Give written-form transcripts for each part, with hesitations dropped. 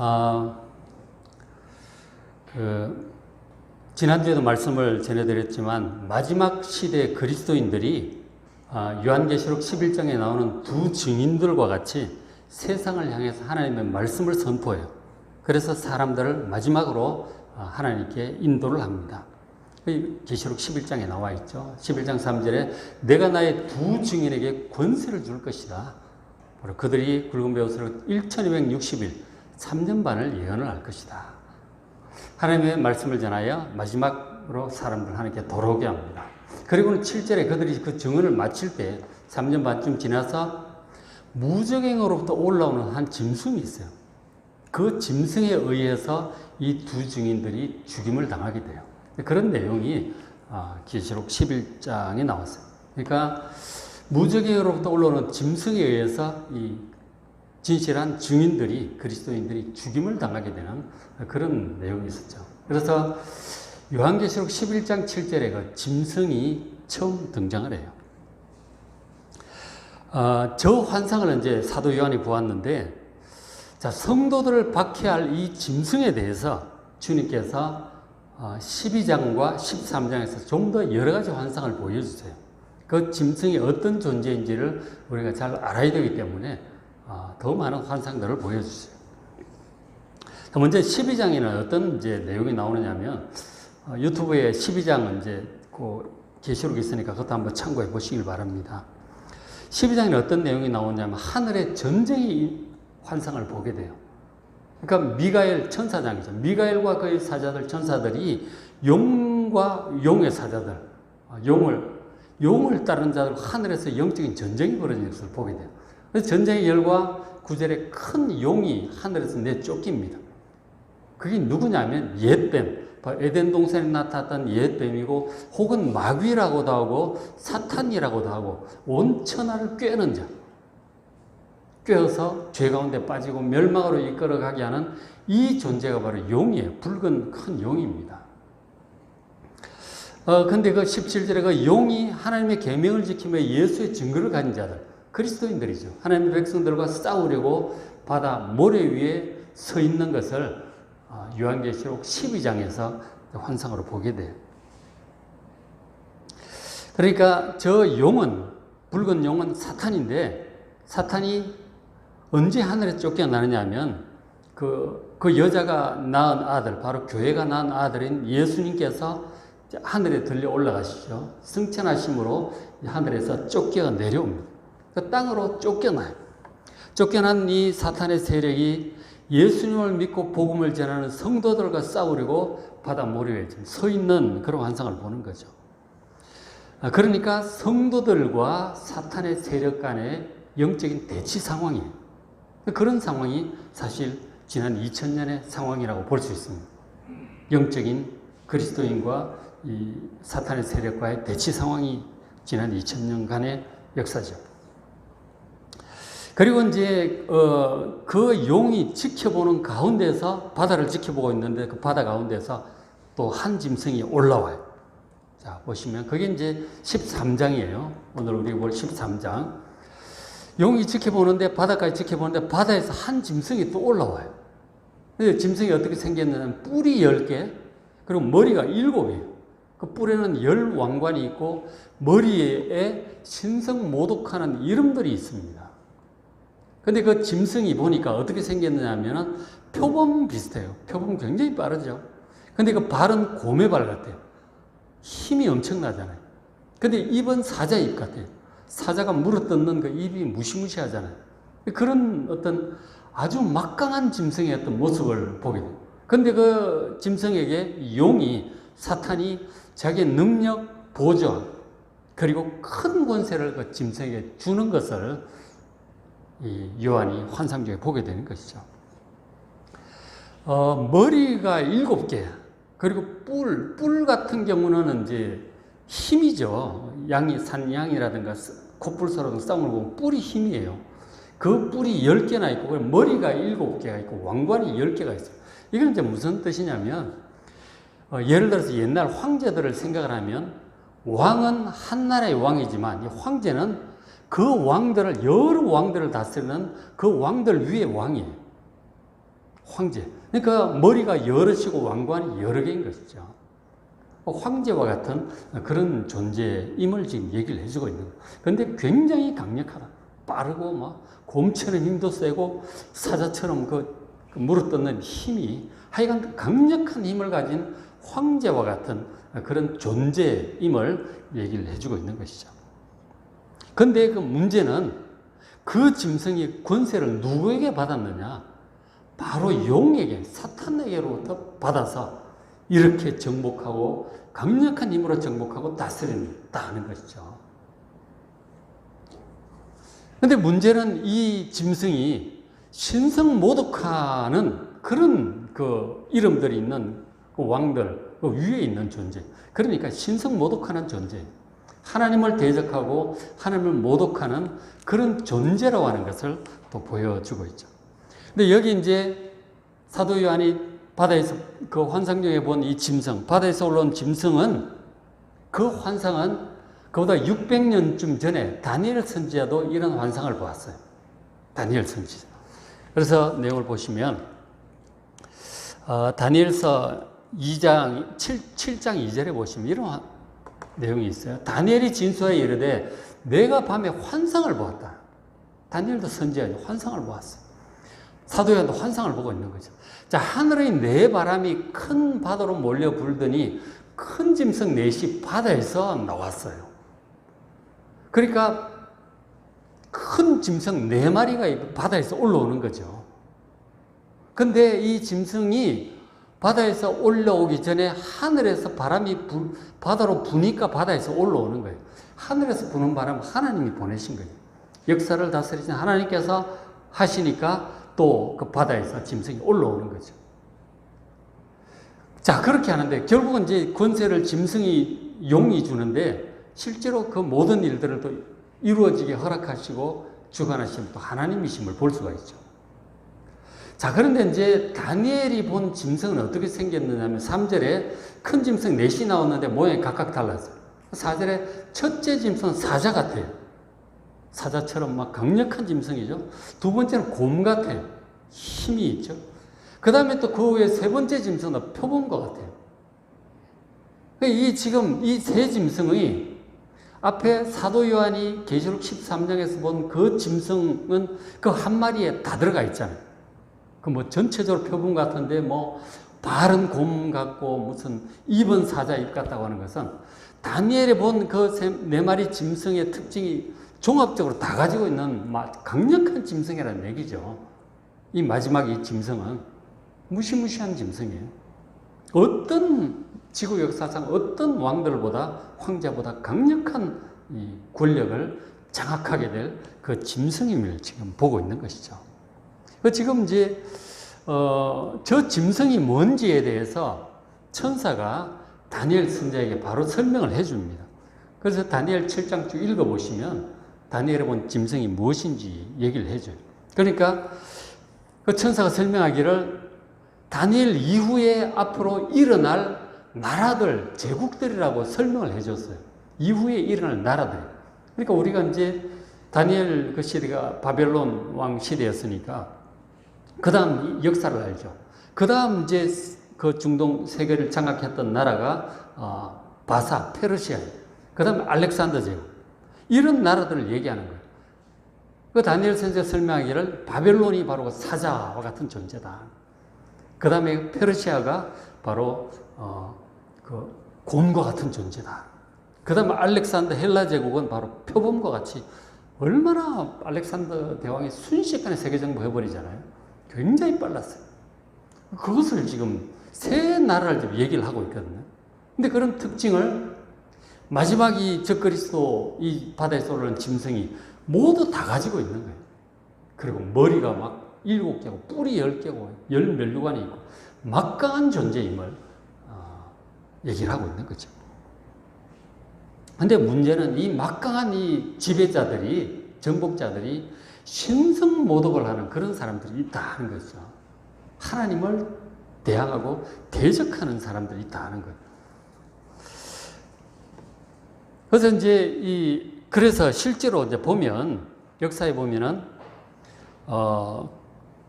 아, 지난주에도 말씀을 전해드렸지만 마지막 시대 그리스도인들이 요한계시록 11장에 나오는 두 증인들과 같이 세상을 향해서 하나님의 말씀을 선포해요. 그래서 사람들을 마지막으로 하나님께 인도를 합니다. 계시록 11장에 나와 있죠. 11장 3절에 내가 나의 두 증인에게 권세를 줄 것이다. 바로 그들이 굵은 벼슬을 1260일 3년 반을 예언을 할 것이다. 하나님의 말씀을 전하여 마지막으로 사람들 하나님께 돌아오게 합니다. 그리고는 7절에 그들이 그 증언을 마칠 때 3년 반쯤 지나서 무적행으로부터 올라오는 한 짐승이 있어요. 그 짐승에 의해서 이 두 증인들이 죽임을 당하게 돼요. 그런 내용이 계시록 11장에 나왔어요. 그러니까 무적행으로부터 올라오는 짐승에 의해서 이 진실한 증인들이, 그리스도인들이 죽임을 당하게 되는 그런 내용이 있었죠. 그래서 요한계시록 11장 7절에 그 짐승이 처음 등장을 해요. 저 환상을 이제 사도 요한이 보았는데, 자, 성도들을 박해할 이 짐승에 대해서 주님께서 12장과 13장에서 좀 더 여러 가지 환상을 보여주세요. 그 짐승이 어떤 존재인지를 우리가 잘 알아야 되기 때문에 더 많은 환상들을 보여주세요. 먼저 12장에는 어떤 이제 내용이 나오느냐면, 유튜브에 12장 이제 그 계시록이 있으니까 그것도 한번 참고해 보시길 바랍니다. 12장에는 어떤 내용이 나오냐면, 하늘의 전쟁의 환상을 보게 돼요. 그러니까 미가엘 천사장이죠. 미가엘과 그의 사자들, 천사들이 용과 용의 사자들, 용을 따르는 자들 하늘에서 영적인 전쟁이 벌어지는 것을 보게 돼요. 그래서 전쟁의 열과 구절에 큰 용이 하늘에서 내쫓깁니다. 그게 누구냐면 옛뱀, 에덴 동산에 나타났던 옛뱀이고, 혹은 마귀라고도 하고 사탄이라고도 하고 온 천하를 꿰는 자, 꿰어서 죄 가운데 빠지고 멸망으로 이끌어가게 하는 이 존재가 바로 용이에요. 붉은 큰 용입니다. 근데 그 17절에 그 용이 하나님의 계명을 지키며 예수의 증거를 가진 자들, 그리스도인들이죠. 하나님의 백성들과 싸우려고 바다 모래 위에 서 있는 것을 요한계시록 12장에서 환상으로 보게 돼요. 그러니까 저 용은, 붉은 용은 사탄인데, 사탄이 언제 하늘에 쫓겨나느냐 하면 그 여자가 낳은 아들, 바로 교회가 낳은 아들인 예수님께서 하늘에 들려 올라가시죠. 승천하심으로 하늘에서 쫓겨 내려옵니다. 그 땅으로 쫓겨나요. 쫓겨난 이 사탄의 세력이 예수님을 믿고 복음을 전하는 성도들과 싸우려고 바다 모래 위에 서 있는 그런 환상을 보는 거죠. 그러니까 성도들과 사탄의 세력 간의 영적인 대치 상황이에요. 그런 상황이 사실 지난 2000년의 상황이라고 볼 수 있습니다. 영적인 그리스도인과 이 사탄의 세력과의 대치 상황이 지난 2000년간의 역사죠. 그리고 이제 그 용이 지켜보는 가운데서, 바다를 지켜보고 있는데 그 바다 가운데서 또 한 짐승이 올라와요. 자, 보시면 그게 이제 13장이에요. 오늘 우리가 볼 13장. 용이 지켜보는데, 바다까지 지켜보는데 바다에서 한 짐승이 또 올라와요. 짐승이 어떻게 생겼냐면 뿔이 10개, 그리고 머리가 7이에요. 그 뿔에는 10왕관이 있고 머리에 신성모독하는 이름들이 있습니다. 근데 그 짐승이 보니까 어떻게 생겼느냐 하면 표범 비슷해요. 표범 굉장히 빠르죠. 근데 그 발은 곰의 발 같아요. 힘이 엄청나잖아요. 근데 입은 사자 입 같아요. 사자가 물어뜯는 그 입이 무시무시하잖아요. 그런 어떤 아주 막강한 짐승의 어떤 모습을 보게 돼요. 근데 그 짐승에게 용이, 사탄이 자기의 능력, 보좌, 그리고 큰 권세를 그 짐승에게 주는 것을 이 요한이 환상 중에 보게 되는 것이죠. 머리가 7개, 그리고 뿔 같은 경우는 이제 힘이죠. 산양이라든가 코뿔소라든가 싸움을 보면 뿔이 힘이에요. 그 뿔이 10개나 있고, 머리가 7개가 있고, 왕관이 10개가 있어요. 이건 이제 무슨 뜻이냐면, 예를 들어서 옛날 황제들을 생각을 하면, 왕은 한 나라의 왕이지만, 이 황제는 여러 왕들을 다스리는 그 왕들 위에 왕이에요. 황제. 그러니까 머리가 여럿이고 왕관이 여러 개인 것이죠. 황제와 같은 그런 존재임을 지금 얘기를 해주고 있는 거예요. 그런데 굉장히 강력하다. 빠르고 막 곰처럼 힘도 세고 사자처럼 그 물어뜯는 힘이 하여간 강력한 힘을 가진 황제와 같은 그런 존재임을 얘기를 해주고 있는 것이죠. 그런데 그 문제는 그 짐승이 권세를 누구에게 받았느냐? 바로 용에게, 사탄에게로부터 받아서 이렇게 정복하고 강력한 힘으로 정복하고 다스린다는 것이죠. 그런데 문제는 이 짐승이 신성 모독하는 그런 그 이름들이 있는 그 왕들, 그 위에 있는 존재. 그러니까 신성 모독하는 존재. 하나님을 대적하고 하나님을 모독하는 그런 존재라고 하는 것을 또 보여주고 있죠. 근데 여기 이제 사도 요한이 바다에서 그 환상 중에 본 이 짐승, 바다에서 올라온 짐승은 그 환상은 그보다 600년쯤 전에 다니엘 선지자도 이런 환상을 보았어요. 다니엘 선지자. 그래서 내용을 보시면 다니엘서 2장 7장 2절에 보시면 이런 내용이 있어요. 다니엘이 진수하여 이르되 내가 밤에 환상을 보았다. 다니엘도 선지자죠. 환상을 보았어요. 사도 요한도 환상을 보고 있는 거죠. 자, 하늘의 네 바람이 큰 바다로 몰려 불더니 큰 짐승 넷이 바다에서 나왔어요. 그러니까 큰 짐승 네 마리가 바다에서 올라오는 거죠. 근데 이 짐승이 바다에서 올라오기 전에 하늘에서 바람이 바다로 부니까 바다에서 올라오는 거예요. 하늘에서 부는 바람 하나님이 보내신 거예요. 역사를 다스리신 하나님께서 하시니까 또 그 바다에서 짐승이 올라오는 거죠. 자, 그렇게 하는데 결국은 이제 권세를 짐승이 용이 주는데 실제로 그 모든 일들을 또 이루어지게 허락하시고 주관하시는 또 하나님이심을 볼 수가 있죠. 자, 그런데 이제 다니엘이 본 짐승은 어떻게 생겼느냐 하면 3절에 큰 짐승 넷이 나왔는데 모양이 각각 달랐어요. 4절에 첫째 짐승은 사자 같아요. 사자처럼 막 강력한 짐승이죠. 두 번째는 곰 같아요. 힘이 있죠. 그 다음에 또 그 후에 세 번째 짐승은 표범과 같아요. 지금 이 세 짐승의 앞에 사도 요한이 계시록 13장에서 본 그 짐승은 그 한 마리에 다 들어가 있잖아요. 그 뭐 전체적으로 표범 같은데 뭐 발은 곰 같고 무슨 입은 사자 입 같다고 하는 것은 다니엘이 본 그 네 마리 짐승의 특징이 종합적으로 다 가지고 있는 강력한 짐승이라는 얘기죠. 이 마지막 이 짐승은 무시무시한 짐승이에요. 어떤 지구 역사상 어떤 왕들보다 황제보다 강력한 이 권력을 장악하게 될 그 짐승임을 지금 보고 있는 것이죠. 지금 이제 저 짐승이 뭔지에 대해서 천사가 다니엘 선지자에게 바로 설명을 해줍니다. 그래서 다니엘 7장 쭉 읽어보시면 다니엘이 본 짐승이 무엇인지 얘기를 해줘요. 그러니까 그 천사가 설명하기를 다니엘 이후에 앞으로 일어날 나라들, 제국들이라고 설명을 해줬어요. 이후에 일어날 나라들. 그러니까 우리가 이제 다니엘 그 시대가 바벨론 왕 시대였으니까 그 다음 역사를 알죠. 그 다음 이제 그 중동 세계를 장악했던 나라가 바사, 페르시아. 그 다음에 알렉산더 제국. 이런 나라들을 얘기하는 거예요. 그 다니엘 선지자가 설명하기를 바벨론이 바로 사자와 같은 존재다. 그 다음에 페르시아가 바로 그 곰과 같은 존재다. 그 다음에 알렉산더 헬라 제국은 바로 표범과 같이 얼마나 알렉산더 대왕이 순식간에 세계 정복해버리잖아요. 굉장히 빨랐어요. 그것을 지금 세 나라를 지금 얘기를 하고 있거든요. 근데 그런 특징을 마지막 이 적그리스도 이 바다에서 올라오는 짐승이 모두 다 가지고 있는 거예요. 그리고 머리가 막 7개고 뿔이 10개고 열면류관이 있고 막강한 존재임을 얘기를 하고 있는 거죠. 근데 문제는 이 막강한 이 지배자들이, 정복자들이 신성 모독을 하는 그런 사람들이 있다 하는 거죠. 하나님을 대항하고 대적하는 사람들이 있다 하는 거예요. 그래서 이제 그래서 실제로 이제 보면, 역사에 보면은,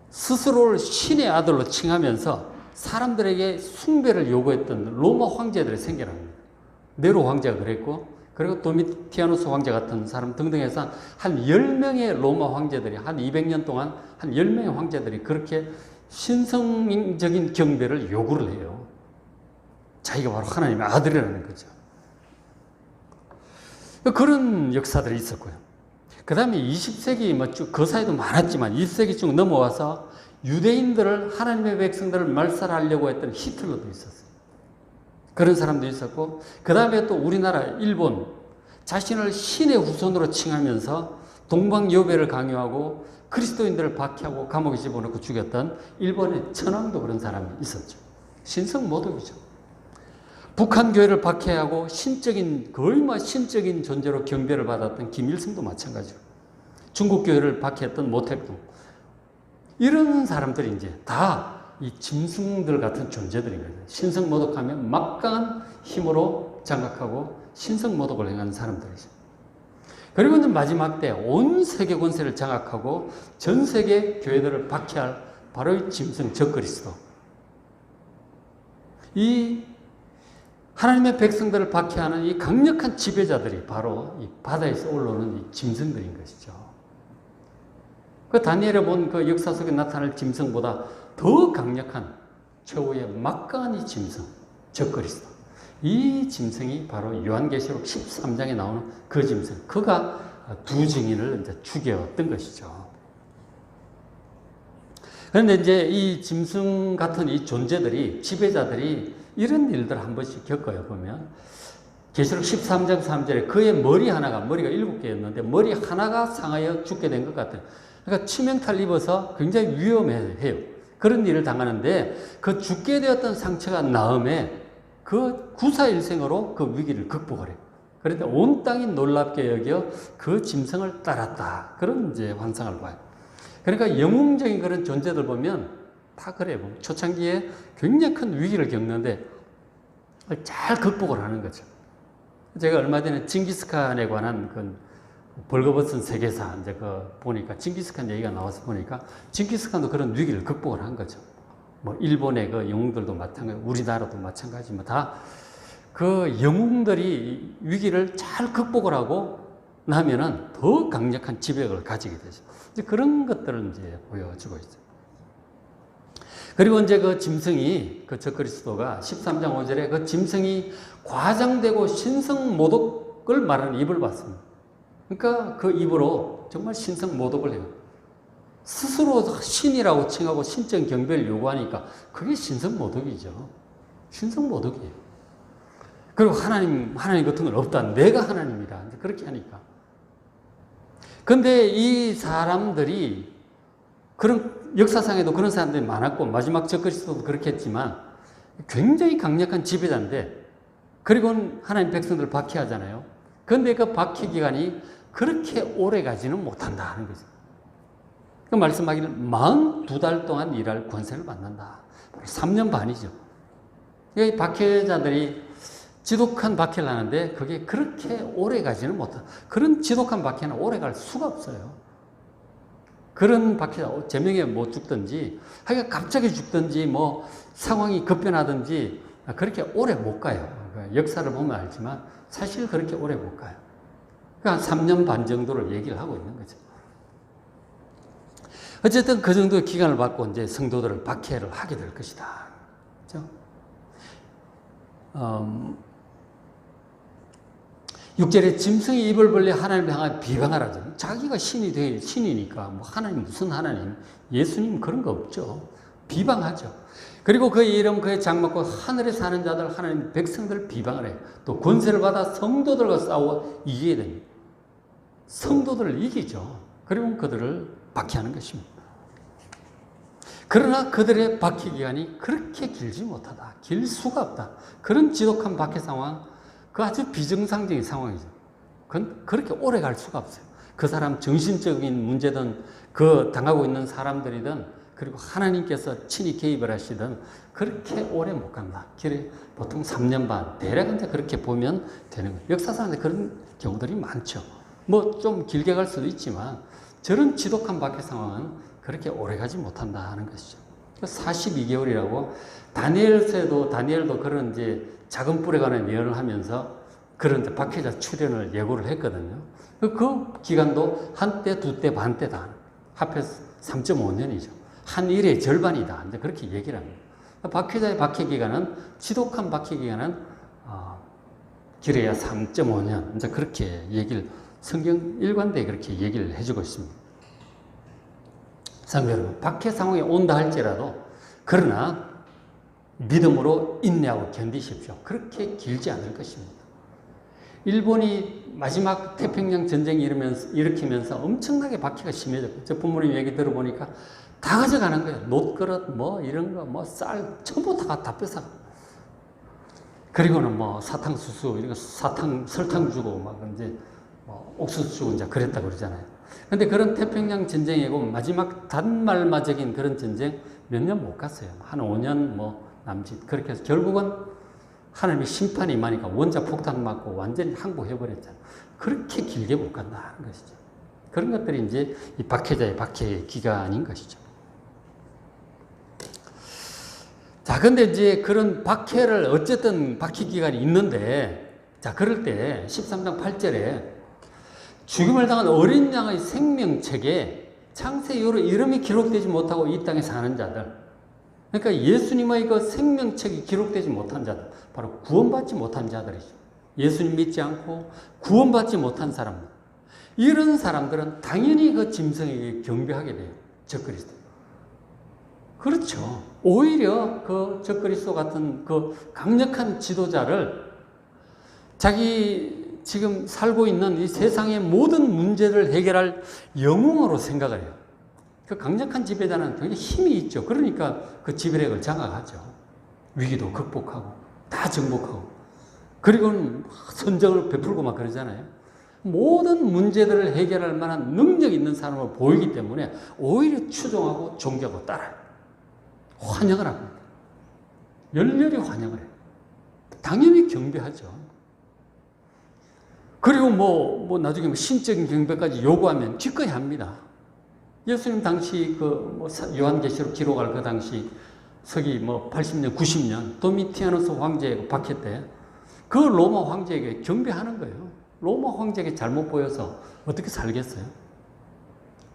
스스로를 신의 아들로 칭하면서 사람들에게 숭배를 요구했던 로마 황제들이 생겨납니다. 네로 황제가 그랬고, 그리고 도미티아누스 황제 같은 사람 등등 해서 한 10명의 로마 황제들이, 한 200년 동안 한 10명의 황제들이 그렇게 신성적인 경배를 요구를 해요. 자기가 바로 하나님의 아들이라는 거죠. 그런 역사들이 있었고요. 그 다음에 20세기 그 사이도 많았지만 20세기 쭉 넘어와서 유대인들을, 하나님의 백성들을 말살하려고 했던 히틀러도 있었어요. 그런 사람도 있었고, 그 다음에 또 우리나라, 일본, 자신을 신의 후손으로 칭하면서 동방여배를 강요하고 그리스도인들을 박해하고 감옥에 집어넣고 죽였던 일본의 천황도 그런 사람이 있었죠. 신성모독이죠. 북한 교회를 박해하고 거의 신적인 존재로 경배를 받았던 김일성도 마찬가지고, 중국 교회를 박해했던 모택동, 이런 사람들이 이제 다 이 짐승들 같은 존재들인 거죠. 신성모독하면 막강한 힘으로 장악하고 신성모독을 행하는 사람들이죠. 그리고 이제 마지막 때 온 세계 권세를 장악하고 전 세계 교회들을 박해할 바로 이 짐승 적그리스도. 이 하나님의 백성들을 박해하는 이 강력한 지배자들이 바로 이 바다에서 올라오는 이 짐승들인 것이죠. 그 다니엘에 본 그 역사 속에 나타날 짐승보다 더 강력한 최후의 막강한 이 짐승, 적그리스도. 이 짐승이 바로 요한계시록 13장에 나오는 그 짐승. 그가 두 증인을 이제 죽였던 것이죠. 그런데 이제 이 짐승 같은 이 존재들이, 지배자들이 이런 일들을 한 번씩 겪어요, 보면. 계시록 13장 3절에 그의 머리가 7개였는데 머리 하나가 상하여 죽게 된 것 같아요. 그러니까 치명타를 입어서 굉장히 위험해요. 그런 일을 당하는데 그 죽게 되었던 상처가 나음에 그 구사일생으로 그 위기를 극복을 해요. 그런데 온 땅이 놀랍게 여겨 그 짐승을 따랐다. 그런 이제 환상을 봐요. 그러니까 영웅적인 그런 존재들 보면 다 그래요. 초창기에 굉장히 큰 위기를 겪는데 잘 극복을 하는 거죠. 제가 얼마 전에 징기스칸에 관한 그 벌거벗은 세계사 이제 보니까 징기스칸 얘기가 나와서 보니까 징기스칸도 그런 위기를 극복을 한 거죠. 일본의 그 영웅들도 마찬가지, 우리나라도 마찬가지, 다 그 영웅들이 위기를 잘 극복을 하고 나면은 더 강력한 지배력을 가지게 되죠. 이제 그런 것들을 이제 보여주고 있어요. 그리고 이제 그 짐승이, 그 적그리스도가 13장 5절에 그 짐승이 과장되고 신성모독을 말하는 입을 받습니다. 그러니까 그 입으로 정말 신성모독을 해요. 스스로 신이라고 칭하고 신적 경배를 요구하니까 그게 신성모독이죠. 신성모독이에요. 그리고 하나님 같은 건 없다. 내가 하나님이다. 그렇게 하니까. 근데 이 사람들이 그런 역사상에도 그런 사람들이 많았고 마지막 적그리스도도 그렇게 했지만 굉장히 강력한 지배자인데, 그리고 하나님 백성들을 박해하잖아요. 그런데 그 박해 기간이 그렇게 오래 가지는 못한다 하는 거죠. 그 말씀하기는 42달 동안 일할 권세를 받는다. 3년 반이죠. 이 박해자들이 지독한 박해를 하는데 그게 그렇게 오래 가지는 못한다. 그런 지독한 박해는 오래 갈 수가 없어요. 그런 박해자, 제명에 못 죽든지, 하여간 갑자기 죽든지, 상황이 급변하든지, 그렇게 오래 못 가요. 역사를 보면 알지만, 사실 그렇게 오래 못 가요. 그러니까 3년 반 정도를 얘기를 하고 있는 거죠. 어쨌든 그 정도의 기간을 받고 이제 성도들을 박해를 하게 될 것이다. 그렇죠? 6절에 짐승이 입을 벌려 하나님을 향하여 비방하라죠. 자기가 신이니까 하나님 무슨 하나님, 예수님 그런 거 없죠. 비방하죠. 그리고 그의 이름, 그의 장막과 하늘에 사는 자들, 하나님 백성들을 비방을 해요. 또 권세를 받아 성도들과 싸워 이기게 됩니다. 성도들을 이기죠. 그리고 그들을 박해하는 것입니다. 그러나 그들의 박해 기간이 그렇게 길지 못하다. 길 수가 없다. 그런 지독한 박해 상황, 그 아주 비정상적인 상황이죠. 그건 그렇게 오래 갈 수가 없어요. 그 사람 정신적인 문제든 그 당하고 있는 사람들이든 그리고 하나님께서 친히 개입을 하시든 그렇게 오래 못 간다. 길에 보통 3년 반, 대략 이제 그렇게 보면 되는 거예요. 역사상에 그런 경우들이 많죠. 좀 길게 갈 수도 있지만 저런 지독한 박해 상황은 그렇게 오래가지 못한다 하는 것이죠. 42개월이라고 다니엘도 그런 이제 작은 뿔에 관한 예언을 하면서 그런 이제 박해자 출현을 예고를 했거든요. 그 기간도 한때, 두때, 반때다. 합해서 3.5년이죠. 한 일의 절반이다. 이제 그렇게 얘기를 합니다. 박해자의 박해 기간은, 지독한 박해 기간은, 길어야 3.5년. 이제 그렇게 성경 일관되게 그렇게 얘기를 해주고 있습니다. 성도 여러분, 박해 상황이 온다 할지라도, 그러나 믿음으로 인내하고 견디십시오. 그렇게 길지 않을 것입니다. 일본이 마지막 태평양 전쟁 일으키면서 엄청나게 박해가 심해졌고, 저 부모님 얘기 들어보니까 다 가져가는 거예요. 놋그릇, 이런 거, 쌀, 전부 다 뺏어가. 그리고는 사탕수수, 이런 거 설탕 주고, 이제, 옥수수 주고, 이제 그랬다고 그러잖아요. 근데 그런 태평양 전쟁이고, 마지막 단말마적인 그런 전쟁 몇 년 못 갔어요. 한 5년 남짓. 그렇게 해서 결국은 하나님의 심판이 임하니까 원자 폭탄 맞고 완전히 항복해버렸잖아요. 그렇게 길게 못 간다 하는 것이죠. 그런 것들이 이제 이 박해자의 박해 기간인 것이죠. 자, 근데 이제 그런 박해를 어쨌든 박해 기간이 있는데, 자, 그럴 때 13장 8절에 죽임을 당한 어린 양의 생명책에 창세 이후로 이름이 기록되지 못하고 이 땅에 사는 자들, 그러니까 예수님의 그 생명책이 기록되지 못한 자들, 바로 구원받지 못한 자들이죠. 예수님 믿지 않고 구원받지 못한 사람들. 이런 사람들은 당연히 그 짐승에게 경배하게 돼요. 적그리스도. 그렇죠. 오히려 그 적그리스도 같은 그 강력한 지도자를 자기 지금 살고 있는 이 세상의 모든 문제를 해결할 영웅으로 생각을 해요. 그 강력한 지배자는 굉장히 힘이 있죠. 그러니까 그 지배력을 장악하죠. 위기도 극복하고 다 정복하고, 그리고는 선정을 베풀고 막 그러잖아요. 모든 문제들을 해결할 만한 능력 있는 사람을 보이기 때문에 오히려 추종하고 존경하고 따라요. 환영을 합니다. 열렬히 환영을 해요. 당연히 경배하죠. 그리고 나중에 신적인 경배까지 요구하면 기꺼이 합니다. 예수님 당시 요한계시록 기록할 그 당시 서기 80년, 90년 도미티아누스 황제의 박해 때 그 로마 황제에게 경배하는 거예요. 로마 황제에게 잘못 보여서 어떻게 살겠어요?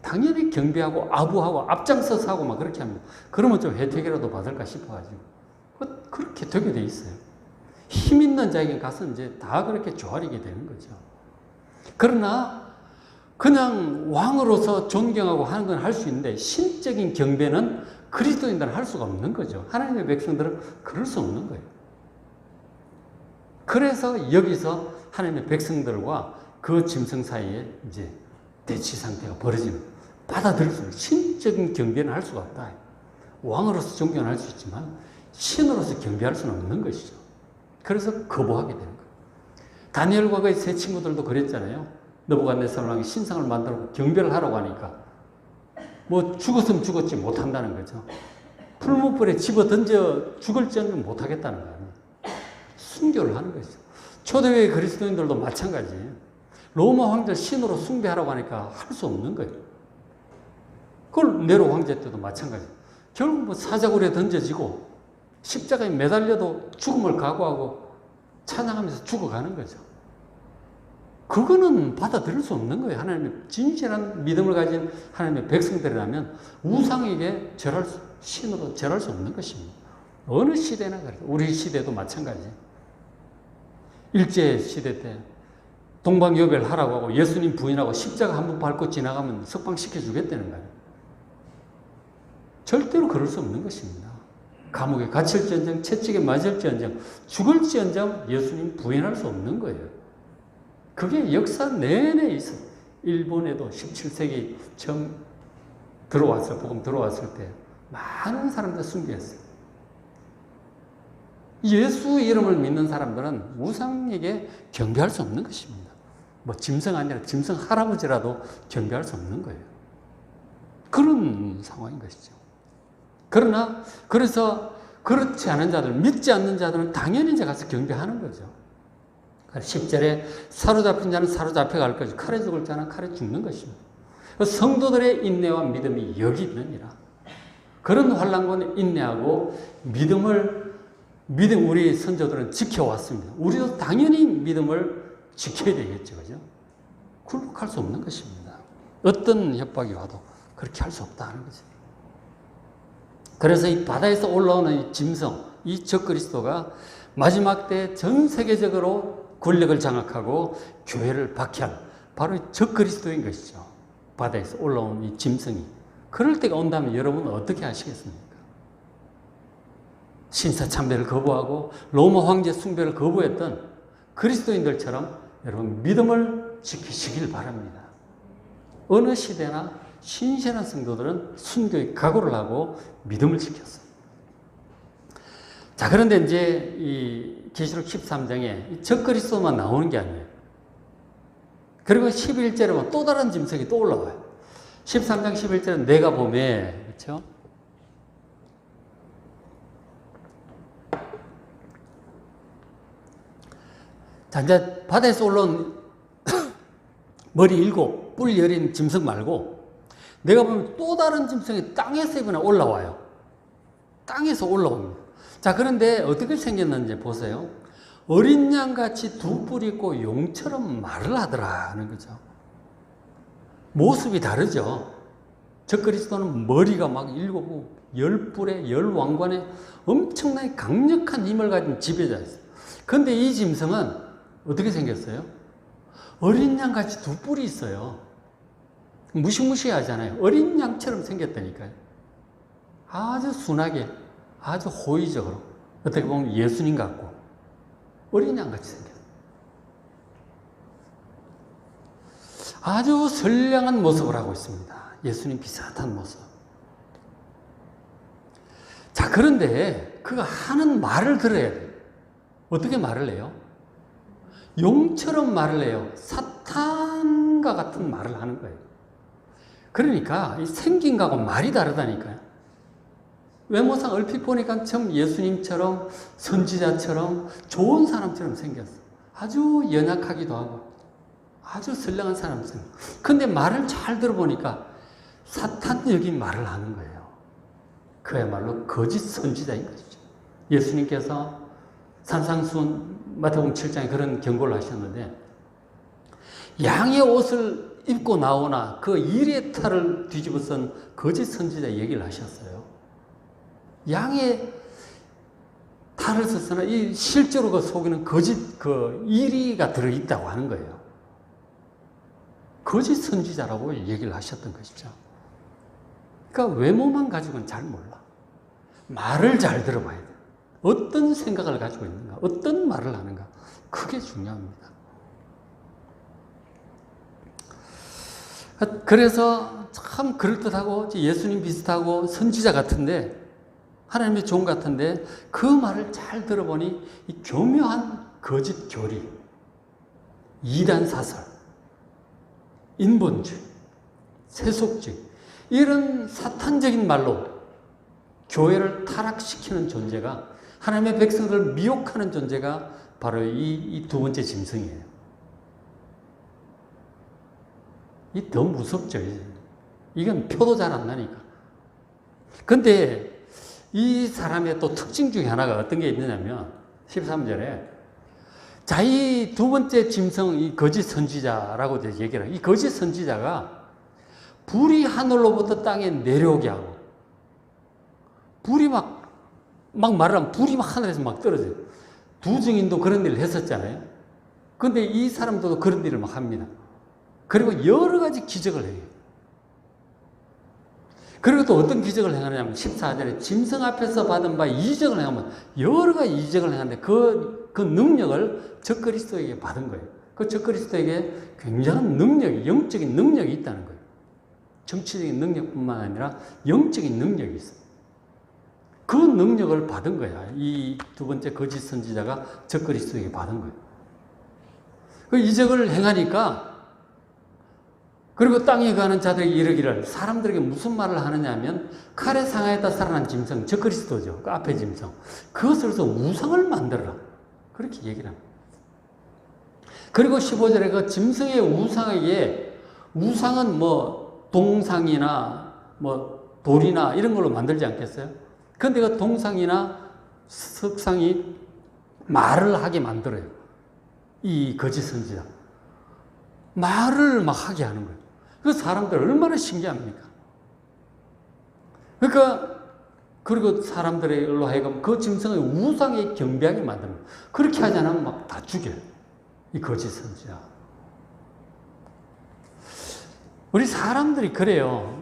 당연히 경배하고 아부하고 앞장서서 하고 막 그렇게 합니다. 그러면 좀 혜택이라도 받을까 싶어가지고 그렇게 되게 돼 있어요. 힘 있는 자에게 가서 이제 다 그렇게 조아리게 되는 거죠. 그러나 그냥 왕으로서 존경하고 하는 건 할 수 있는데 신적인 경배는 그리스도인들은 할 수가 없는 거죠. 하나님의 백성들은 그럴 수 없는 거예요. 그래서 여기서 하나님의 백성들과 그 짐승 사이에 이제 대치 상태가 벌어지는, 받아들일 수 없는 신적인 경배는 할 수가 없다. 왕으로서 존경을 할 수 있지만 신으로서 경배할 수는 없는 것이죠. 그래서 거부하게 되는 거예요. 다니엘과 그의 세 친구들도 그랬잖아요. 느부갓네살 왕이 신상을 만들고 경배를 하라고 하니까 죽었으면 죽었지 못한다는 거죠. 풀무불에 집어 던져 죽을지언정 못하겠다는 거예요. 순교를 하는 것이죠. 초대교회 그리스도인들도 마찬가지예요. 로마 황제를 신으로 숭배하라고 하니까 할 수 없는 거예요. 그걸 네로 황제 때도 마찬가지예요. 결국 사자굴에 던져지고 십자가에 매달려도 죽음을 각오하고 찬양하면서 죽어가는 거죠. 그거는 받아들일 수 없는 거예요. 하나님의 진실한 믿음을 가진 하나님의 백성들이라면 우상에게 신으로 절할 수 없는 것입니다. 어느 시대나 그래요. 우리 시대도 마찬가지예요. 일제시대 때 동방요별 하라고 하고 예수님 부인하고 십자가 한 번 밟고 지나가면 석방시켜 주겠다는 거예요. 절대로 그럴 수 없는 것입니다. 감옥에 갇힐지언정, 채찍에 맞을지언정, 죽을지언정 예수님 부인할 수 없는 거예요. 그게 역사 내내 있어요. 일본에도 17세기 처음 복음 들어왔을 때 많은 사람들 숭배했어요. 예수 이름을 믿는 사람들은 우상에게 경배할 수 없는 것입니다. 짐승 아니라 짐승 할아버지라도 경배할 수 없는 거예요. 그런 상황인 것이죠. 그래서 그렇지 않은 자들, 믿지 않는 자들은 당연히 이제 가서 경배하는 거죠. 10절에 사로잡힌 자는 사로잡혀 갈 것이고 칼에 죽을 자는 칼에 죽는 것입니다. 성도들의 인내와 믿음이 여기 있느니라. 그런 환난과 인내하고 믿음 우리 선조들은 지켜왔습니다. 우리도 당연히 믿음을 지켜야 되겠죠. 그죠? 굴복할 수 없는 것입니다. 어떤 협박이 와도 그렇게 할 수 없다는 거죠. 그래서 이 바다에서 올라오는 이 짐승, 이 적그리스도가 마지막 때 전 세계적으로 권력을 장악하고 교회를 박해할 바로 이 적그리스도인 것이죠. 바다에서 올라온 이 짐승이. 그럴 때가 온다면 여러분은 어떻게 하시겠습니까? 신사참배를 거부하고 로마 황제 숭배를 거부했던 그리스도인들처럼 여러분 믿음을 지키시길 바랍니다. 어느 시대나 신실한 성도들은 순교의 각오를 하고 믿음을 지켰어요. 자, 그런데 이제 이 계시록 13장에 적그리스도만 나오는 게 아니에요. 그리고 11절에 보면 또 다른 짐승이 또 올라와요. 13장 11절은 내가 보매, 그렇죠? 자, 이제 바다에서 올라온 머리 7, 뿔 여린 짐승 말고 내가 보면 또 다른 짐승이 땅에서 이번에 올라와요. 땅에서 올라옵니다. 자, 그런데 어떻게 생겼는지 보세요. 어린 양같이 두 뿔이 있고 용처럼 말을 하더라 하는 거죠. 모습이 다르죠. 적그리스도는 머리가 막 7, 10뿔에 10왕관에 엄청나게 강력한 힘을 가진 지배자였어요. 그런데 이 짐승은 어떻게 생겼어요? 어린 양같이 두 뿔이 있어요. 무시무시하잖아요. 어린 양처럼 생겼다니까요. 아주 순하게, 아주 호의적으로, 어떻게 보면 예수님 같고 어린 양같이 생겼어요. 아주 선량한 모습을 하고 있습니다. 예수님 비슷한 모습. 자, 그런데 그가 하는 말을 들어야 돼요. 어떻게 말을 해요? 용처럼 말을 해요. 사탄과 같은 말을 하는 거예요. 그러니까 이 생긴 거하고 말이 다르다니까요. 외모상 얼핏 보니까 참 예수님처럼 선지자처럼 좋은 사람처럼 생겼어. 아주 연약하기도 하고 아주 선량한 사람처럼. 근데 말을 잘 들어보니까 사탄적인 말을 하는 거예요. 그야말로 거짓 선지자인 것이죠. 예수님께서 산상수훈 마태복음 7장에 그런 경고를 하셨는데 양의 옷을 입고 나오나 그 일의 탈을 뒤집어 쓴 거짓 선지자 얘기를 하셨어요. 양의 탈을 썼으나 이 실제로 그 속에는 거짓 그 이리가 들어있다고 하는 거예요. 거짓 선지자라고 얘기를 하셨던 것이죠. 그러니까 외모만 가지고는 잘 몰라. 말을 잘 들어봐야 돼. 어떤 생각을 가지고 있는가, 어떤 말을 하는가, 그게 중요합니다. 그래서 참 그럴듯하고 예수님 비슷하고 선지자 같은데 하나님의 종 같은데 그 말을 잘 들어보니 이 교묘한 거짓 교리, 이단 사설, 인본주의, 세속주의 이런 사탄적인 말로 교회를 타락시키는 존재가 하나님의 백성들을 미혹하는 존재가 바로 이 두 번째 짐승이에요. 이 더 무섭죠. 이건 표도 잘 안 나니까. 근데 이 사람의 또 특징 중에 하나가 어떤 게 있느냐면 13절에 자, 이 두 번째 짐승, 이 거짓 선지자라고 얘기를 해요. 이 거짓 선지자가 불이 하늘로부터 땅에 내려오게 하고 불이 막 말을 하면 불이 막 하늘에서 막 떨어져요. 두 증인도 그런 일을 했었잖아요. 근데 이 사람들도 그런 일을 막 합니다. 그리고 여러 가지 기적을 해요. 그리고 또 어떤 기적을 행하냐면 14절에 짐승 앞에서 받은 바 이적을 행하면 여러 가지 이적을 행하는데 그 능력을 적그리스도에게 받은 거예요. 그 적그리스도에게 굉장한 능력이, 영적인 능력이 있다는 거예요. 정치적인 능력뿐만 아니라 영적인 능력이 있어요. 그 능력을 받은 거야. 이 두 번째 거짓 선지자가 적그리스도에게 받은 거예요. 그 이적을 행하니까 그리고 땅에 가는 자들에게 이르기를 사람들에게 무슨 말을 하느냐 하면 칼에 상하였다 살아난 짐승, 적그리스도죠. 그 앞에 짐승. 그것을 서 우상을 만들어라. 그렇게 얘기를 합니다. 그리고 15절에 그 짐승의 우상에게 우상은 뭐 동상이나 뭐 돌이나 이런 걸로 만들지 않겠어요? 그런데 그 동상이나 석상이 말을 하게 만들어요. 이 거짓 선지자. 말을 막 하게 하는 거예요. 그 사람들 얼마나 신기합니까? 그러니까, 그리고 사람들로 하여금 그 짐승의 우상에 경배하게 만드는 거예요. 그렇게 하지 않으면 막 다 죽여요. 이 거짓 선지자. 우리 사람들이 그래요.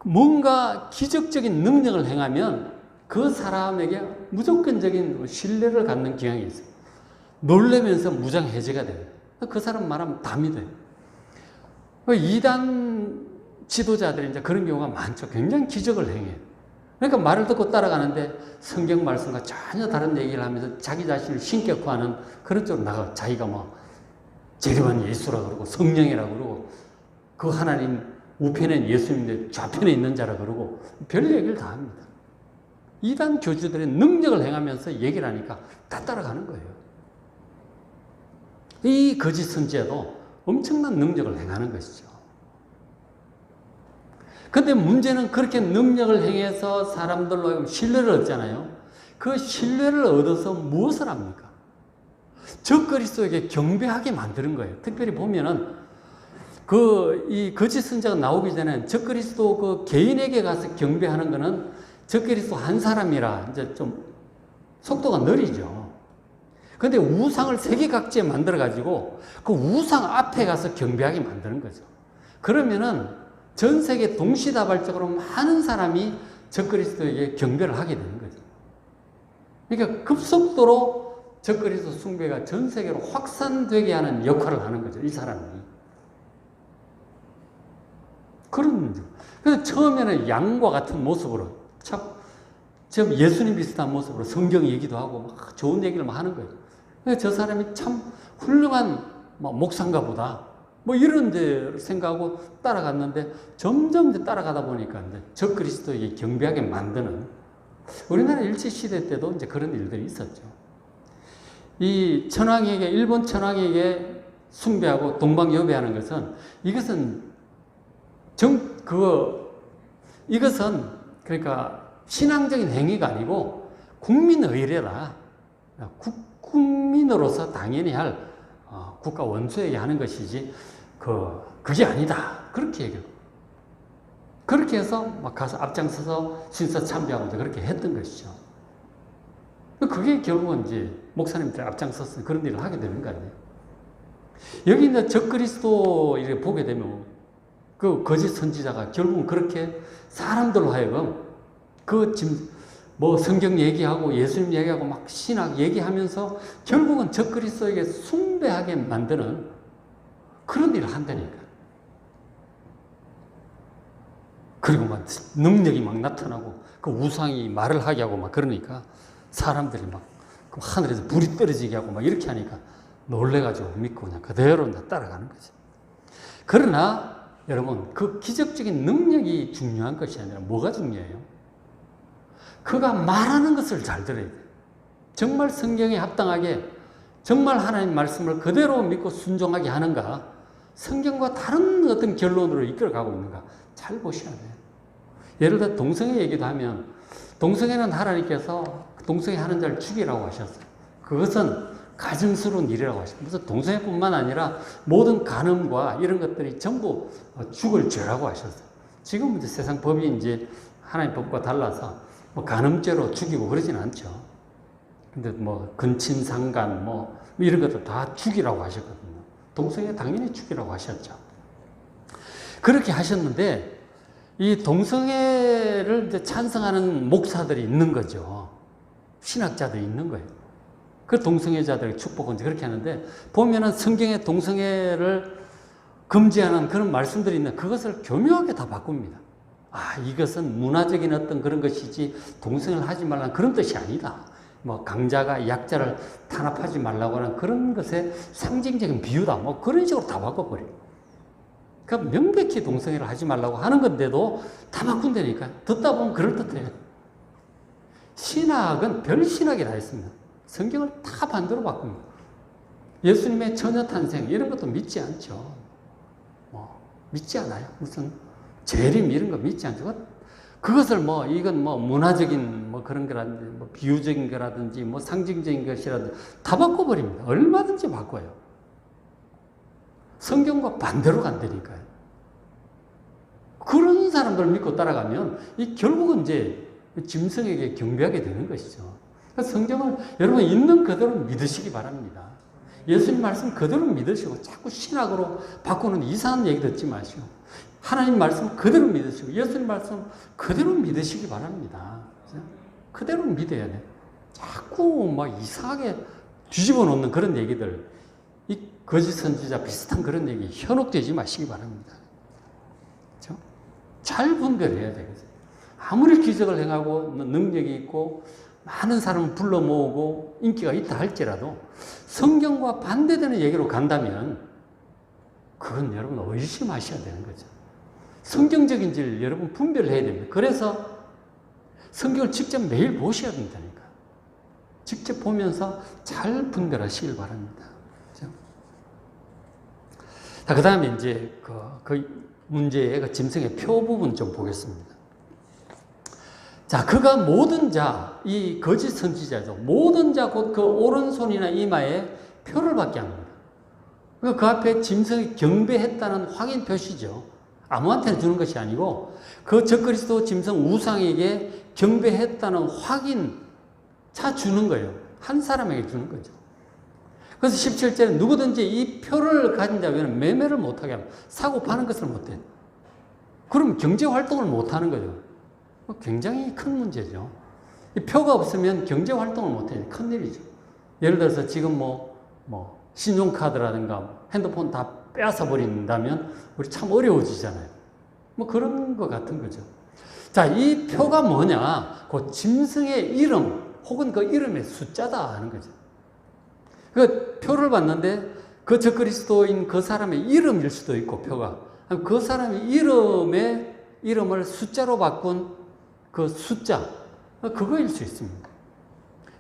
뭔가 기적적인 능력을 행하면 그 사람에게 무조건적인 신뢰를 갖는 경향이 있어요. 놀라면서 무장해제가 돼요. 그 사람 말하면 다 믿어요. 이단 지도자들이 이제 그런 경우가 많죠. 굉장히 기적을 행해요. 그러니까 말을 듣고 따라가는데 성경 말씀과 전혀 다른 얘기를 하면서 자기 자신을 신격화하는 그런 쪽으로 나가. 자기가 뭐 재림한 예수라 그러고 성령이라 그러고 그 하나님 우편엔 예수님인데 좌편에 있는 자라 그러고 별 얘기를 다 합니다. 이단 교주들의 능력을 행하면서 얘기를 하니까 다 따라가는 거예요. 이 거짓 선지자도 엄청난 능력을 행하는 것이죠. 근데 문제는 그렇게 능력을 행해서 사람들로 하여금 신뢰를 얻잖아요. 그 신뢰를 얻어서 무엇을 합니까? 저 그리스도에게 경배하게 만드는 거예요. 특별히 보면은 이 거짓 선지자가 나오기 전에 저 그리스도 그 개인에게 가서 경배하는 거는 저 그리스도 한 사람이라 이제 좀 속도가 느리죠. 근데 우상을 세계각지에 만들어가지고 그 우상 앞에 가서 경배하게 만드는 거죠. 그러면은 전 세계 동시다발적으로 많은 사람이 저 그리스도에게 경배를 하게 되는 거죠. 그러니까 급속도로 저 그리스도 숭배가 전 세계로 확산되게 하는 역할을 하는 거죠. 이 사람이. 그런 문제. 그래서 처음에는 양과 같은 모습으로 참 예수님 비슷한 모습으로 성경 얘기도 하고 막 좋은 얘기를 막 하는 거예요. 그래서 저 사람이 참 훌륭한 목사인가 보다. 뭐 이런 데 생각하고 따라갔는데 점점 따라가다 보니까 이제 저 그리스도에게 경배하게 만드는 우리나라 일제시대 때도 이제 그런 일들이 있었죠. 이 일본 천황에게 숭배하고 동방여배하는 것은 이것은 그러니까 신앙적인 행위가 아니고 국민 의례다. 국민으로서 당연히 할 국가 원수에게 하는 것이지 그게 아니다. 그렇게 얘기해요. 그렇게 해서 막 가서 앞장서서 신사 참배하고 그렇게 했던 것이죠. 그게 결국은 이제 목사님들이 앞장서서 그런 일을 하게 되는 거 아니에요. 여기 있는 적그리스도 이렇게 보게 되면 그 거짓 선지자가 결국은 그렇게 사람들로 하여금 성경 얘기하고 예수님 얘기하고 막 신학 얘기하면서 결국은 적그리스도에게 숭배하게 만드는 그런 일을 한다니까. 그리고 막 능력이 막 나타나고 그 우상이 말을 하게 하고 막 그러니까 사람들이 막 하늘에서 불이 떨어지게 하고 막 이렇게 하니까 놀래가지고 믿고 그냥 그대로 따라가는 거죠. 그러나 여러분 그 기적적인 능력이 중요한 것이 아니라 뭐가 중요해요? 그가 말하는 것을 잘 들어야 돼요. 정말 성경에 합당하게 정말 하나님 말씀을 그대로 믿고 순종하게 하는가, 성경과 다른 어떤 결론으로 이끌어가고 있는가 잘 보셔야 돼요. 예를 들어 동성애 얘기도 하면 동성애는 하나님께서 동성애 하는 자를 죽이라고 하셨어요. 그것은 가증스러운 일이라고 하셨어요. 무슨 동성애뿐만 아니라 모든 간음과 이런 것들이 전부 죽을 죄라고 하셨어요. 지금 이제 세상 법이 이제 하나님 법과 달라서 간음죄로 죽이고 그러진 않죠. 근데 근친상간 이런 것도 다 죽이라고 하셨거든요. 동성애 당연히 죽이라고 하셨죠. 그렇게 하셨는데 이 동성애를 이제 찬성하는 목사들이 있는 거죠. 신학자들이 있는 거예요. 그 동성애자들의 축복은 이제 그렇게 하는데 보면은 성경에 동성애를 금지하는 그런 말씀들이 있는데 그것을 교묘하게 다 바꿉니다. 이것은 문화적인 어떤 그런 것이지 동성애를 하지 말라는 그런 뜻이 아니다. 강자가 약자를 탄압하지 말라고 하는 그런 것의 상징적인 비유다. 그런 식으로 다 바꿔버려요. 그러니까 명백히 동성애를 하지 말라고 하는 건데도 다 바꾼다니까. 듣다 보면 그럴듯해요. 신학은 별 신학이 다 있습니다. 성경을 다 반대로 바꿉니다. 예수님의 처녀 탄생 이런 것도 믿지 않죠. 믿지 않아요. 무슨 재림 이런 거 믿지 않죠. 그것을 뭐 이건 뭐 문화적인 뭐 그런 거라든지 뭐 비유적인 거라든지 뭐 상징적인 것이라든지 다 바꿔버립니다. 얼마든지 바꿔요. 성경과 반대로 간다니까요. 그런 사람들 믿고 따라가면 이 결국은 이제 짐승에게 경배하게 되는 것이죠. 그래서 성경을 여러분 있는 그대로 믿으시기 바랍니다. 예수님 말씀 그대로 믿으시고 자꾸 신학으로 바꾸는 이상한 얘기 듣지 마시고 하나님 말씀 그대로 믿으시고 예수님 말씀 그대로 믿으시기 바랍니다. 그대로 믿어야 돼. 자꾸 막 이상하게 뒤집어 놓는 그런 얘기들, 이 거짓 선지자 비슷한 그런 얘기 현혹되지 마시기 바랍니다. 그렇죠? 잘 분별해야 되겠어요. 아무리 기적을 행하고 능력이 있고 많은 사람을 불러 모으고 인기가 있다 할지라도 성경과 반대되는 얘기로 간다면 그건 여러분 의심하셔야 되는 거죠. 성경적인지를 여러분 분별해야 됩니다. 그래서 성경을 직접 매일 보셔야 된다니까. 직접 보면서 잘 분별하시길 바랍니다. 그렇죠? 자, 그 다음에 이제 그 문제의 그 짐승의 표 부분 좀 보겠습니다. 자, 그가 모든 자, 이 거짓 선지자죠. 모든 자 곧 그 오른손이나 이마에 표를 받게 합니다. 그 앞에 짐승이 경배했다는 확인 표시죠. 아무한테나 주는 것이 아니고 그 적그리스도 짐승 우상에게 경배했다는 확인차 주는 거예요. 한 사람에게 주는 거죠. 그래서 17절에 누구든지 이 표를 가진 자에게는 매매를 못하게 합니다. 사고 파는 것을 못해요. 그럼 경제활동을 못하는 거죠. 굉장히 큰 문제죠. 이 표가 없으면 경제활동을 못해요. 큰일이죠. 예를 들어서 지금 신용카드라든가 핸드폰 다 빼앗아 버린다면 우리 참 어려워지잖아요. 뭐 그런 것 같은 거죠. 자, 이 표가 뭐냐? 그 짐승의 이름 혹은 그 이름의 숫자다 하는 거죠. 그 표를 봤는데 그 적그리스도인 그 사람의 이름일 수도 있고 표가 그 사람의 이름을 숫자로 바꾼 그 숫자 그거일 수 있습니다.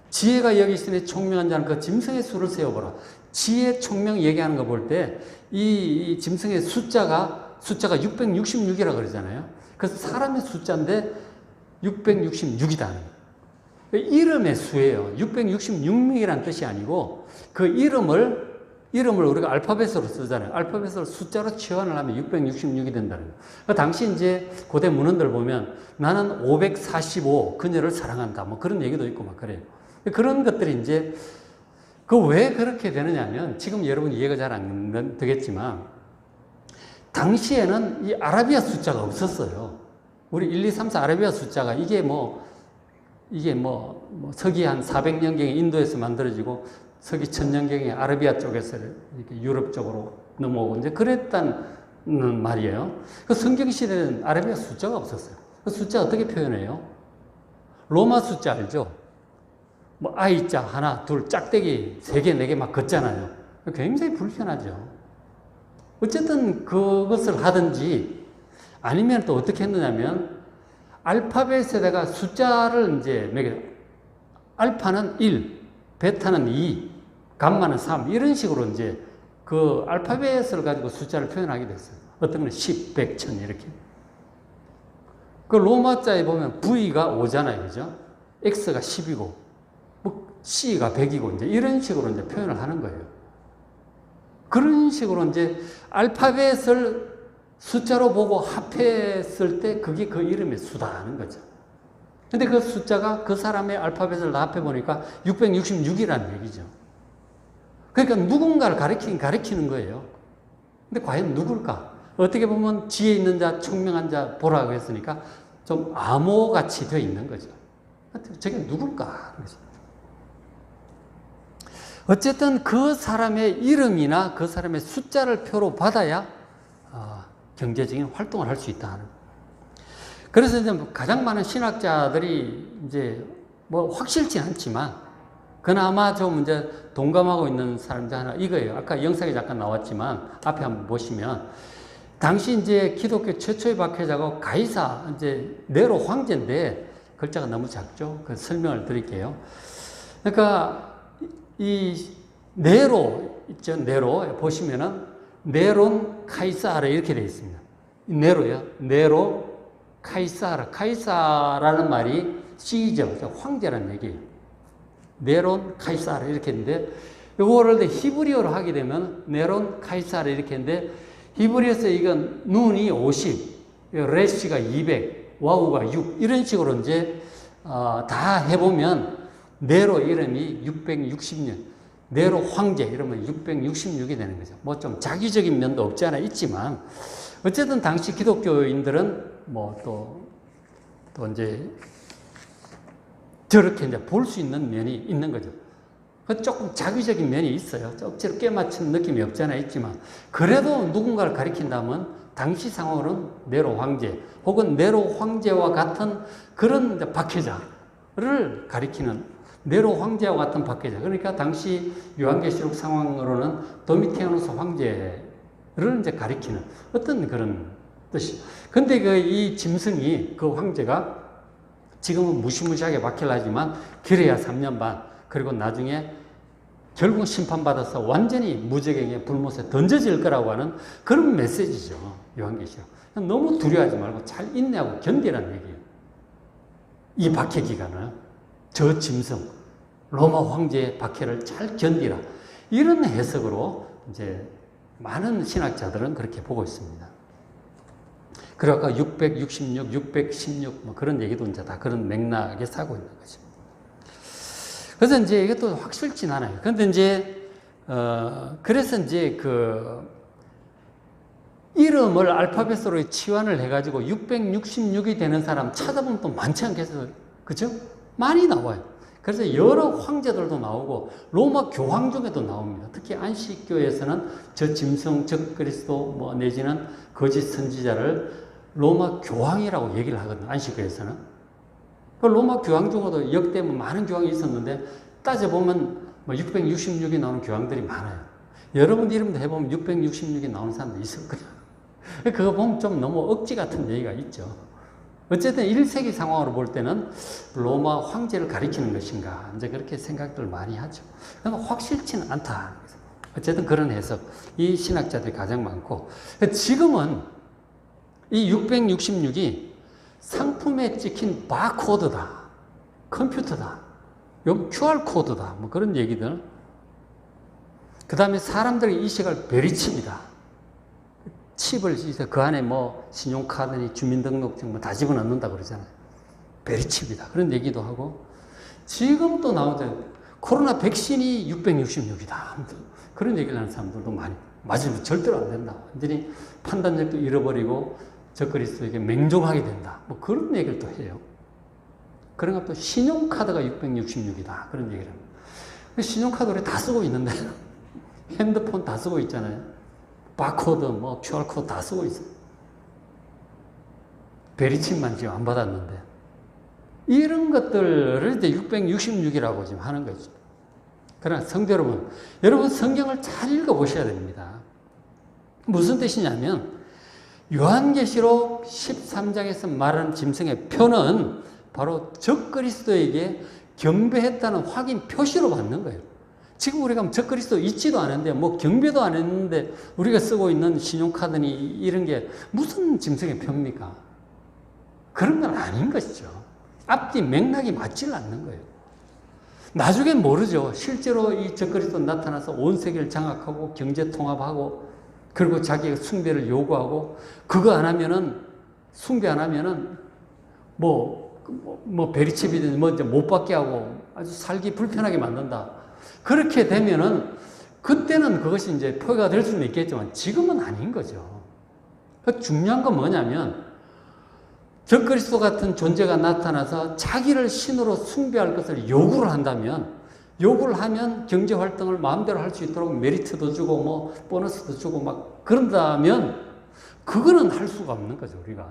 지혜가 여기 있으니 총명한 자는 그 짐승의 수를 세어보라. 지혜, 총명 얘기하는 거 볼 때 이 짐승의 숫자가 666이라고 그러잖아요. 그래서 사람의 숫자인데 666이다. 이름의 수예요. 666명이라는 뜻이 아니고 그 이름을 우리가 알파벳으로 쓰잖아요. 알파벳으로 숫자로 치환을 하면 666이 된다는 거예요. 그 당시 이제 고대 문헌들 보면 나는 545 그녀를 사랑한다. 뭐 그런 얘기도 있고 막 그래요. 그런 것들이 이제 그 왜 그렇게 되느냐면 지금 여러분 이해가 잘 안 되겠지만 당시에는 이 아라비아 숫자가 없었어요. 우리 1, 2, 3, 4 아라비아 숫자가 이게 서기 한 400년경에 인도에서 만들어지고 서기 1000년경에 아라비아 쪽에서 이렇게 유럽 쪽으로 넘어오고 이제 그랬다는 말이에요. 그 성경 시대에는 아라비아 숫자가 없었어요. 그 숫자 어떻게 표현해요? 로마 숫자 알죠? I자 하나, 둘, 짝대기 3개, 4개 막 걷잖아요. 굉장히 불편하죠. 어쨌든 그것을 하든지 아니면 또 어떻게 했느냐면 알파벳에다가 숫자를 이제 매겨 알파는 1, 베타는 2, 감마는 3 이런 식으로 이제 그 알파벳을 가지고 숫자를 표현하게 됐어요. 어떤 건 10, 100, 1000 이렇게. 그 로마자에 보면 V가 5잖아요. 그죠? X가 10이고 C가 100이고 이제 이런 식으로 이제 표현을 하는 거예요. 그런 식으로 이제 알파벳을 숫자로 보고 합했을 때 그게 그 이름의 수다 하는 거죠. 근데 그 숫자가 그 사람의 알파벳을 다 합해보니까 666이라는 얘기죠. 그러니까 누군가를 가리키는 거예요. 근데 과연 누굴까? 어떻게 보면 지혜 있는 자, 총명한 자 보라고 했으니까 좀 암호같이 되어 있는 거죠. 저게 누굴까? 어쨌든 그 사람의 이름이나 그 사람의 숫자를 표로 받아야 경제적인 활동을 할 수 있다. 그래서 이제 가장 많은 신학자들이 이제 확실치 않지만 그나마 좀 이제 동감하고 있는 사람들 하나 이거예요. 아까 영상에 잠깐 나왔지만 앞에 한번 보시면 당시 이제 기독교 최초의 박해자가 가이사 이제 네로 황제인데 글자가 너무 작죠. 그 설명을 드릴게요. 그러니까 이 네로 있죠. 네로 보시면은 네론 카이사르 이렇게 되어 있습니다. 네로요. 네로 카이사라. 카이사라는 말이 시저, 황제라는 얘기예요. 네론 카이사라 이렇게 했는데, 이거를 히브리어로 하게 되면 네론 카이사라 이렇게 했는데, 히브리어에서 이건 눈이 50, 레시가 200, 와우가 6 이런 식으로 이제 다 해보면 네로 이름이 666년, 네로 황제 이러면 666이 되는 거죠. 뭐 좀 자기적인 면도 없지 않아 있지만, 어쨌든 당시 기독교인들은 뭐 또 이제 저렇게 이제 볼 수 있는 면이 있는 거죠. 조금 자기적인 면이 있어요. 억지로 꿰맞춘 느낌이 없지 않아 있지만, 그래도 누군가를 가리킨다면 당시 상황으로는 네로 황제 혹은 네로 황제와 같은 그런 박해자를 가리키는, 네로 황제와 같은 박해자. 그러니까 당시 요한계시록 상황으로는 도미티아누스 황제를 이제 가리키는 어떤 그런 뜻이. 근데 이 짐승이, 그 황제가 지금은 무시무시하게 박해하지만 길어야 3년 반, 그리고 나중에 결국 심판받아서 완전히 무적행의 불못에 던져질 거라고 하는 그런 메시지죠. 요한계시록. 너무 두려워하지 말고 잘 인내하고 견디라는 얘기예요. 이 박해 기간을, 저 짐승, 로마 황제의 박해를 잘 견디라. 이런 해석으로 이제 많은 신학자들은 그렇게 보고 있습니다. 그리고 아까 666, 616 뭐 그런 얘기도 이제 다 그런 맥락에 사고 있는 거죠. 그래서 이제 이것도 확실치 않아요. 그런데 이제 그래서 이제 그 이름을 알파벳으로 치환을 해가지고 666이 되는 사람 찾아보면 또 많지 않겠어요? 그죠? 많이 나와요. 그래서 여러 황제들도 나오고 로마 교황 중에도 나옵니다. 특히 안식교에서는 저 짐승, 저 그리스도 뭐 내지는 거짓 선지자를 로마 교황이라고 얘기를 하거든요. 안식교에서는. 로마 교황 중에도 역대 많은 교황이 있었는데 따져보면 뭐 666이 나오는 교황들이 많아요. 여러분 이름도 해보면 666이 나오는 사람도 있을 거예요. 그거 보면 좀 너무 억지 같은 얘기가 있죠. 어쨌든 1세기 상황으로 볼 때는 로마 황제를 가리키는 것인가, 이제 그렇게 생각들 많이 하죠. 그러나 확실치는 않다. 어쨌든 그런 해석, 이 신학자들이 가장 많고, 지금은 이 666이 상품에 찍힌 바코드다, 컴퓨터다, QR코드다, 뭐 그런 얘기들. 그 다음에 사람들의 이식을 베리칩니다. 칩을 그 안에 뭐 신용카드니 주민등록증 뭐 다 집어넣는다 그러잖아요. 베리칩이다. 그런 얘기도 하고, 지금 또 나오죠. 코로나 백신이 666이다. 그런 얘기를 하는 사람들도 많이. 맞으면 절대로 안 된다. 완전히 판단력도 잃어버리고 적그리스도에게 맹종하게 된다. 뭐 그런 얘기를 또 해요. 그러니까 또 신용카드가 666이다. 그런 얘기를 합니다. 신용카드 우리 다 쓰고 있는데, 핸드폰 다 쓰고 있잖아요. 바코드, 뭐 QR코드 다 쓰고 있어요. 베리칩만 지금 안 받았는데. 이런 것들을 이제 666이라고 지금 하는 거죠. 그러나 성도 여러분, 여러분 성경을 잘 읽어보셔야 됩니다. 무슨 뜻이냐면, 요한계시록 13장에서 말하는 짐승의 표는 바로 적그리스도에게 경배했다는 확인 표시로 받는 거예요. 지금 우리가 적그리스도 있지도 않은데, 뭐 경배도 안 했는데 우리가 쓰고 있는 신용카드니 이런 게 무슨 짐승의 표입니까? 그런 건 아닌 것이죠. 앞뒤 맥락이 맞질 않는 거예요. 나중엔 모르죠. 실제로 이 적그리스도 나타나서 온 세계를 장악하고 경제 통합하고, 그리고 자기의 숭배를 요구하고, 그거 안 하면은, 숭배 안 하면은 뭐 베리칩이든 뭐 이제 못 받게 하고 아주 살기 불편하게 만든다. 그렇게 되면은 그때는 그것이 이제 표가 될 수는 있겠지만 지금은 아닌 거죠. 중요한 건 뭐냐면, 적그리스도 같은 존재가 나타나서 자기를 신으로 숭배할 것을 요구를 한다면, 요구를 하면 경제 활동을 마음대로 할 수 있도록 메리트도 주고 뭐 보너스도 주고 막 그런다면, 그거는 할 수가 없는 거죠. 우리가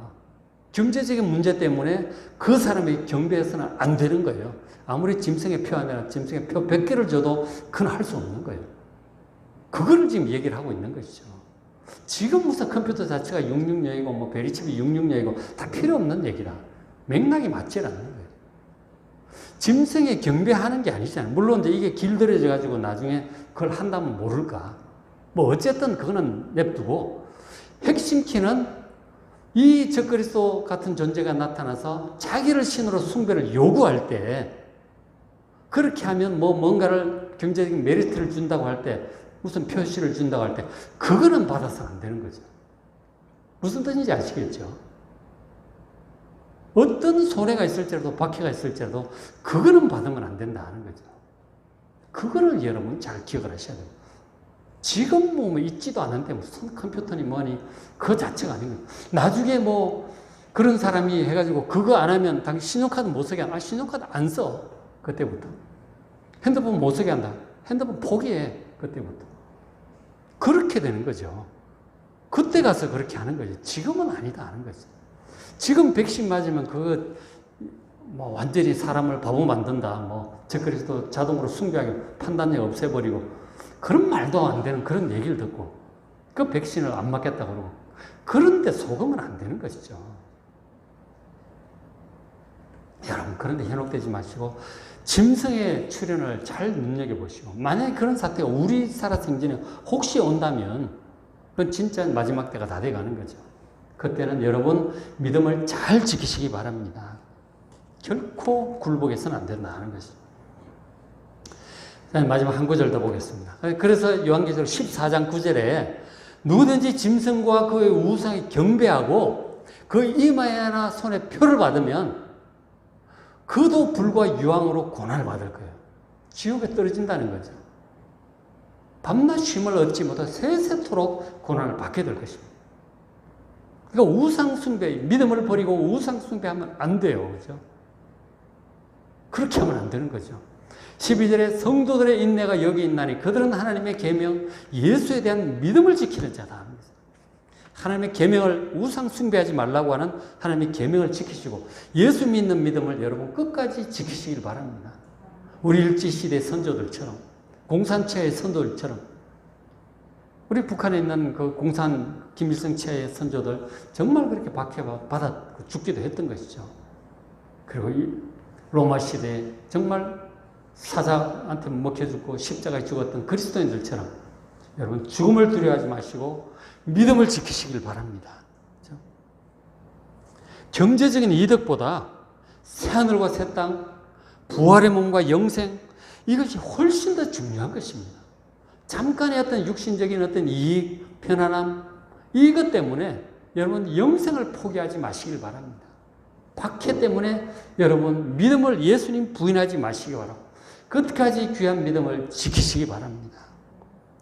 경제적인 문제 때문에 그 사람에게 경배해서는 안 되는 거예요. 아무리 짐승의 표 하면 짐승의 표 100개를 줘도 그건 할 수 없는 거예요. 그거를 지금 얘기를 하고 있는 것이죠. 지금 무슨 컴퓨터 자체가 666이고 뭐 베리칩이 666이고 다 필요 없는 얘기라. 맥락이 맞지 않는 거예요. 짐승에 경배하는 게 아니잖아요. 물론 이제 이게 길들여져 가지고 나중에 그걸 한다면 모를까. 뭐 어쨌든 그거는 냅두고, 핵심 키는 이 적그리스도 같은 존재가 나타나서 자기를 신으로 숭배를 요구할 때, 그렇게 하면 뭔가를 경제적인 메리트를 준다고 할 때, 무슨 표시를 준다고 할 때, 그거는 받아서는 안 되는 거죠. 무슨 뜻인지 아시겠죠? 어떤 손해가 있을지라도, 박해가 있을지라도, 그거는 받으면 안 된다는 거죠. 그거를 여러분 잘 기억을 하셔야 돼요. 지금 뭐 있지도 않은데 무슨 컴퓨터니 뭐니 그 자체가 아닌 거예요. 나중에 뭐 그런 사람이 해가지고 그거 안 하면 당신 신용카드 못 쓰게 한다. 신용카드 안 써. 그때부터. 핸드폰 못 쓰게 한다. 핸드폰 포기해. 그때부터. 그렇게 되는 거죠. 그때 가서 그렇게 하는 거죠. 지금은 아니다 하는 거죠. 지금 백신 맞으면 그거 뭐 완전히 사람을 바보 만든다. 뭐 적그리스도 자동으로 숭배하게 판단력 없애버리고 그런 말도 안 되는 그런 얘기를 듣고 그 백신을 안 맞겠다 그러고 그런데 속으면 안 되는 것이죠. 여러분 그런데 현혹되지 마시고 짐승의 출현을 잘 눈여겨보시고 만약에 그런 사태가 우리나라 생전에 혹시 온다면 그건 진짜 마지막 때가 다 돼가는 거죠. 그때는 여러분 믿음을 잘 지키시기 바랍니다. 결코 굴복해서는 안 된다는 것이죠. 마지막 한 구절 더 보겠습니다. 그래서 요한계시록 14장 9절에 누구든지 짐승과 그의 우상에 경배하고 그 이마에나 손에 표를 받으면 그도 불과 유황으로 고난을 받을 거예요. 지옥에 떨어진다는 거죠. 밤낮 쉼을 얻지 못하고 세세토록 고난을 받게 될 것입니다. 그러니까 우상숭배, 믿음을 버리고 우상숭배하면 안 돼요. 그죠? 그렇게 하면 안 되는 거죠. 12절에 성도들의 인내가 여기 있나니 그들은 하나님의 계명, 예수에 대한 믿음을 지키는 자다. 하나님의 계명을 우상 숭배하지 말라고 하는 하나님의 계명을 지키시고 예수 믿는 믿음을 여러분 끝까지 지키시길 바랍니다. 우리 일제시대 선조들처럼 공산체의 선조들처럼 우리 북한에 있는 그 공산 김일성 체의 선조들 정말 그렇게 박해받아 죽기도 했던 것이죠. 그리고 이 로마 시대에 정말 사자한테 먹혀 죽고 십자가에 죽었던 그리스도인들처럼 여러분 죽음을 두려워하지 마시고 믿음을 지키시길 바랍니다. 그렇죠? 경제적인 이득보다 새하늘과 새 땅, 부활의 몸과 영생 이것이 훨씬 더 중요한 것입니다. 잠깐의 어떤 육신적인 어떤 이익, 편안함 이것 때문에 여러분 영생을 포기하지 마시길 바랍니다. 박해 때문에 여러분 믿음을 예수님 부인하지 마시기 바랍니다. 끝까지 귀한 믿음을 지키시기 바랍니다.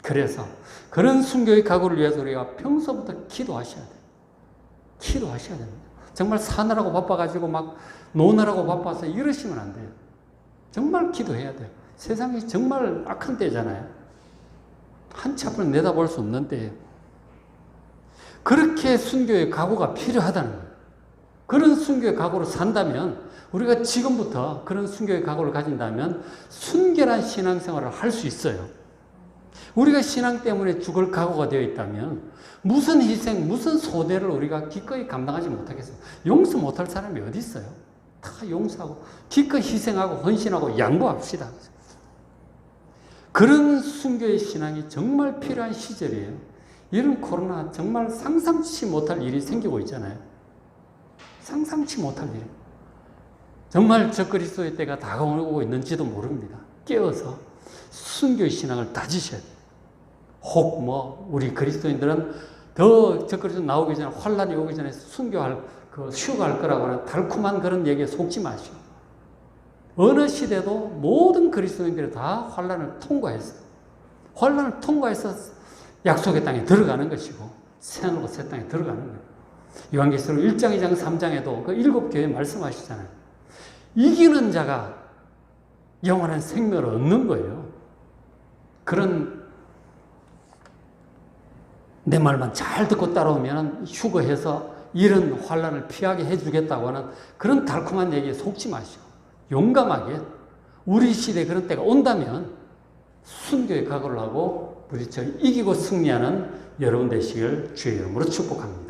그래서 그런 순교의 각오를 위해서 우리가 평소부터 기도하셔야 돼요. 기도하셔야 됩니다. 정말 사느라고 바빠가지고 막 노느라고 바빠서 이러시면 안 돼요. 정말 기도해야 돼요. 세상이 정말 악한 때잖아요. 한치 앞을 내다볼 수 없는 때예요. 그렇게 순교의 각오가 필요하다는 거예요. 그런 순교의 각오로 산다면 우리가 지금부터 그런 순교의 각오를 가진다면 순결한 신앙생활을 할 수 있어요. 우리가 신앙 때문에 죽을 각오가 되어 있다면 무슨 희생, 무슨 소대를 우리가 기꺼이 감당하지 못하겠어요. 용서 못할 사람이 어디 있어요? 다 용서하고 기꺼이 희생하고 헌신하고 양보합시다. 그런 순교의 신앙이 정말 필요한 시절이에요. 이런 코로나 정말 상상치 못할 일이 생기고 있잖아요. 상상치 못할 일. 정말 적그리스도의 때가 다가오고 있는지도 모릅니다. 깨어서 순교의 신앙을 다지셔야 돼요. 혹 우리 그리스도인들은 더 적그리스도 나오기 전에 환란이 오기 전에 순교할 휴가할 거라고 하는 달콤한 그런 얘기에 속지 마시고 어느 시대도 모든 그리스도인들이 다 환란을 통과했어요. 환란을 통과해서 약속의 땅에 들어가는 것이고 새하늘과 새 땅에 들어가는 거예요. 요한계시록 1장, 2장, 3장에도 그 7교회 말씀하시잖아요. 이기는 자가 영원한 생명을 얻는 거예요. 그런 내 말만 잘 듣고 따라오면 휴거해서 이런 환란을 피하게 해주겠다고 하는 그런 달콤한 얘기에 속지 마시고 용감하게 우리 시대에 그런 때가 온다면 순교의 각오를 하고 부딪혀 이기고 승리하는 여러분 되시길 주의 이름으로 축복합니다.